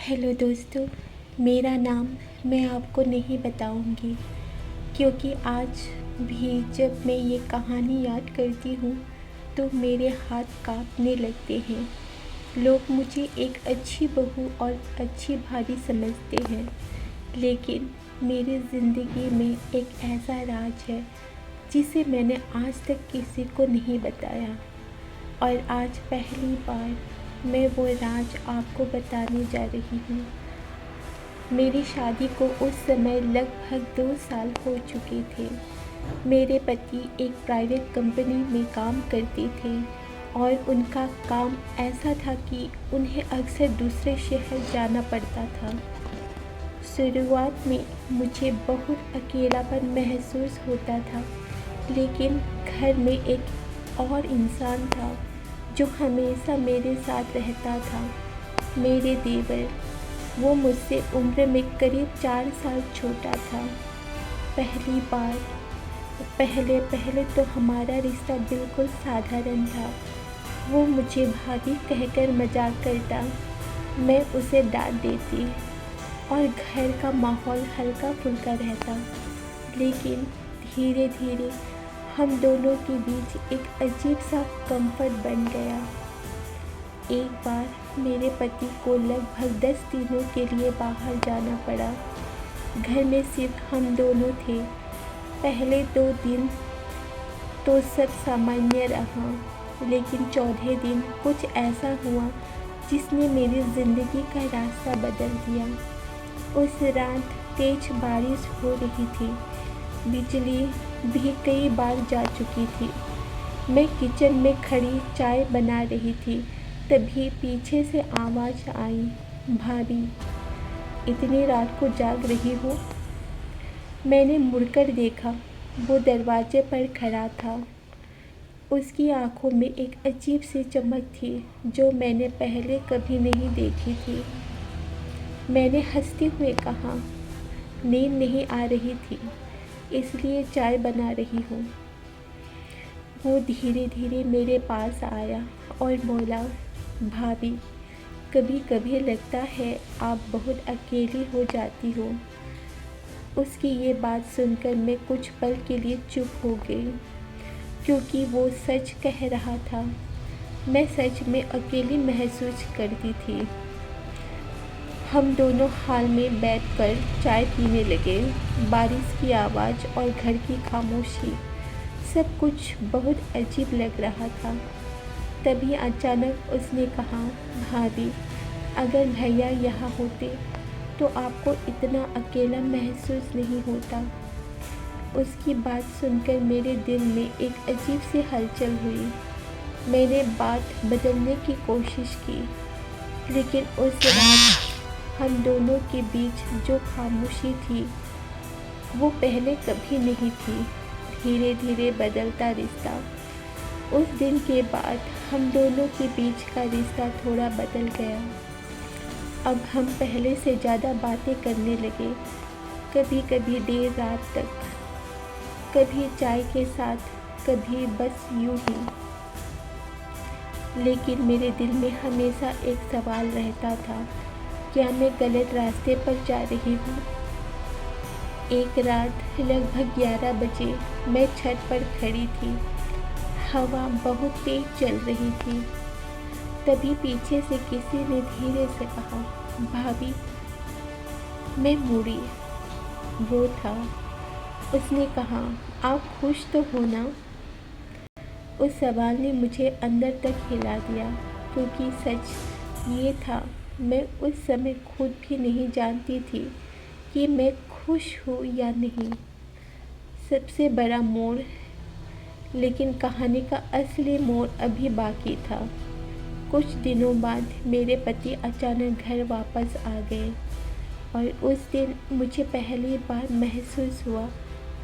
Hello दोस्तों, मेरा नाम मैं आपको नहीं बताऊंगी क्योंकि आज भी जब मैं ये कहानी याद करती हूँ तो मेरे हाथ कांपने लगते हैं। लोग मुझे एक अच्छी बहू और अच्छी भाभी समझते हैं, लेकिन मेरी ज़िंदगी में एक ऐसा राज है जिसे मैंने आज तक किसी को नहीं बताया और आज पहली बार मैं वो राज आपको बताने जा रही हूँ। मेरी शादी को उस समय लगभग 2 साल हो चुके थे। मेरे पति एक प्राइवेट कंपनी में काम करते थे और उनका काम ऐसा था कि उन्हें अक्सर दूसरे शहर जाना पड़ता था। शुरुआत में मुझे बहुत अकेलापन महसूस होता था, लेकिन घर में एक और इंसान था जो हमेशा मेरे साथ रहता था, मेरे देवर। वो मुझसे उम्र में करीब 4 साल छोटा था। पहले तो हमारा रिश्ता बिल्कुल साधारण था। वो मुझे भाभी कहकर मजाक करता, मैं उसे डांट देती और घर का माहौल हल्का फुल्का रहता। लेकिन धीरे धीरे हम दोनों के बीच एक अजीब सा कंफर्ट बन गया। एक बार मेरे पति को लगभग 10 दिनों के लिए बाहर जाना पड़ा। घर में सिर्फ हम दोनों थे। पहले 2 दिन तो सब सामान्य रहा, लेकिन चौथे दिन कुछ ऐसा हुआ जिसने मेरी ज़िंदगी का रास्ता बदल दिया। उस रात तेज बारिश हो रही थी, बिजली भी कई बार जा चुकी थी। मैं किचन में खड़ी चाय बना रही थी, तभी पीछे से आवाज़ आई, भाभी, इतनी रात को जाग रही हो? मैंने मुड़कर देखा, वो दरवाजे पर खड़ा था। उसकी आंखों में एक अजीब सी चमक थी जो मैंने पहले कभी नहीं देखी थी। मैंने हंसते हुए कहा, नींद नहीं आ रही थी, इसलिए चाय बना रही हूँ। वो धीरे धीरे मेरे पास आया और बोला, भाभी, कभी कभी लगता है आप बहुत अकेली हो जाती हो। उसकी ये बात सुनकर मैं कुछ पल के लिए चुप हो गई, क्योंकि वो सच कह रहा था। मैं सच में अकेली महसूस करती थी। हम दोनों हॉल में बैठकर चाय पीने लगे। बारिश की आवाज़ और घर की खामोशी, सब कुछ बहुत अजीब लग रहा था। तभी अचानक उसने कहा, भाभी, अगर भैया यहाँ होते तो आपको इतना अकेला महसूस नहीं होता। उसकी बात सुनकर मेरे दिल में एक अजीब सी हलचल हुई। मैंने बात बदलने की कोशिश की, लेकिन उस रात हम दोनों के बीच जो खामोशी थी वो पहले कभी नहीं थी। धीरे धीरे बदलता रिश्ता। उस दिन के बाद हम दोनों के बीच का रिश्ता थोड़ा बदल गया। अब हम पहले से ज़्यादा बातें करने लगे, कभी कभी देर रात तक, कभी चाय के साथ, कभी बस यूं ही। लेकिन मेरे दिल में हमेशा एक सवाल रहता था, क्या मैं गलत रास्ते पर जा रही हूँ? एक रात लगभग 11 बजे मैं छत पर खड़ी थी। हवा बहुत तेज चल रही थी। तभी पीछे से किसी ने धीरे से कहा, भाभी। मैं मुड़ी। वो था। उसने कहा, आप खुश तो हो ना? उस सवाल ने मुझे अंदर तक हिला दिया, क्योंकि सच ये था, मैं उस समय खुद भी नहीं जानती थी कि मैं खुश हूँ या नहीं। सबसे बड़ा मोड़, लेकिन कहानी का असली मोड़ अभी बाकी था। कुछ दिनों बाद मेरे पति अचानक घर वापस आ गए और उस दिन मुझे पहली बार महसूस हुआ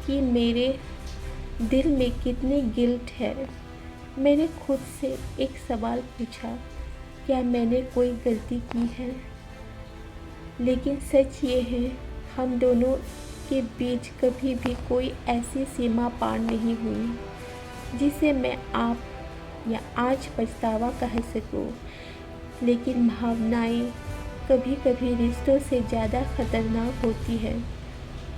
कि मेरे दिल में कितनी गिल्ट है। मैंने खुद से एक सवाल पूछा, क्या मैंने कोई गलती की है? लेकिन सच ये है, हम दोनों के बीच कभी भी कोई ऐसी सीमा पार नहीं हुई जिसे मैं आप या आज पछतावा कह सकूं। लेकिन भावनाएं कभी कभी रिश्तों से ज़्यादा खतरनाक होती है।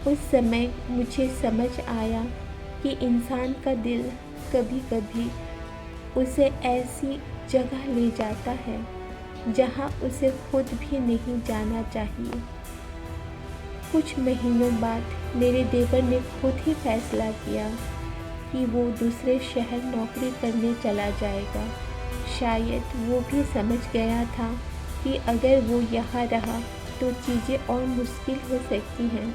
उस समय मुझे समझ आया कि इंसान का दिल कभी कभी उसे ऐसी जगह ले जाता है जहां उसे खुद भी नहीं जाना चाहिए। कुछ महीनों बाद मेरे देवर ने खुद ही फैसला किया कि वो दूसरे शहर नौकरी करने चला जाएगा। शायद वो भी समझ गया था कि अगर वो यहाँ रहा तो चीज़ें और मुश्किल हो सकती हैं।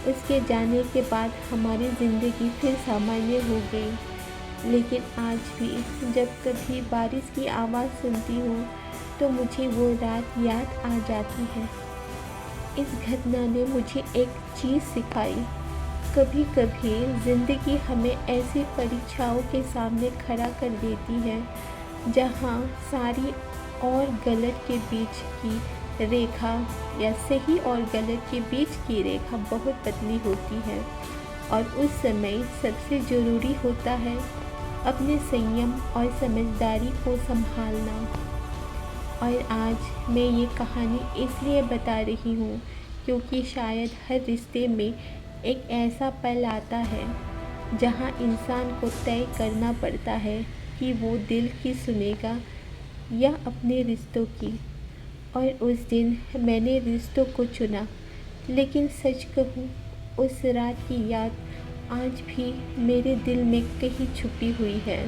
उसके जाने के बाद हमारी ज़िंदगी फिर सामान्य हो गई, लेकिन आज भी जब कभी बारिश की आवाज़ सुनती हूँ तो मुझे वो रात याद आ जाती है। इस घटना ने मुझे एक चीज़ सिखाई, कभी कभी ज़िंदगी हमें ऐसी परीक्षाओं के सामने खड़ा कर देती है जहाँ सारी और गलत के बीच की रेखा या सही और गलत के बीच की रेखा बहुत पतली होती है, और उस समय सबसे ज़रूरी होता है अपने संयम और समझदारी को संभालना। और आज मैं ये कहानी इसलिए बता रही हूँ क्योंकि शायद हर रिश्ते में एक ऐसा पल आता है जहाँ इंसान को तय करना पड़ता है कि वो दिल की सुनेगा या अपने रिश्तों की। और उस दिन मैंने रिश्तों को चुना, लेकिन सच कहूँ उस रात की याद आज भी मेरे दिल में कहीं छुपी हुई है।